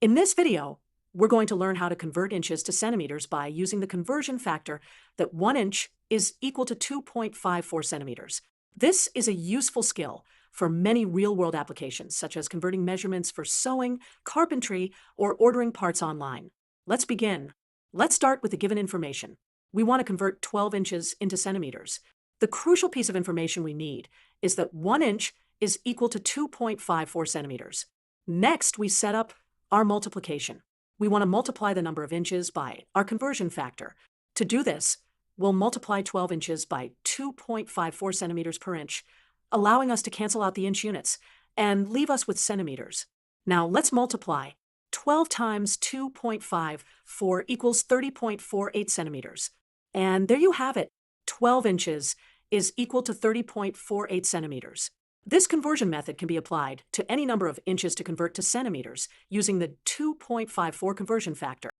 In this video, we're going to learn how to convert inches to centimeters by using the conversion factor that 1 inch is equal to 2.54 centimeters. This is a useful skill for many real-world applications, such as converting measurements for sewing, carpentry, or ordering parts online. Let's begin. Let's start with the given information. We want to convert 12 inches into centimeters. The crucial piece of information we need is that 1 inch is equal to 2.54 centimeters. Next, we set up our multiplication. We want to multiply the number of inches by our conversion factor. To do this, we'll multiply 12 inches by 2.54 centimeters per inch, allowing us to cancel out the inch units and leave us with centimeters. Now let's multiply. 12 times 2.54 equals 30.48 centimeters. And there you have it. 12 inches is equal to 30.48 centimeters. This conversion method can be applied to any number of inches to convert to centimeters using the 2.54 conversion factor.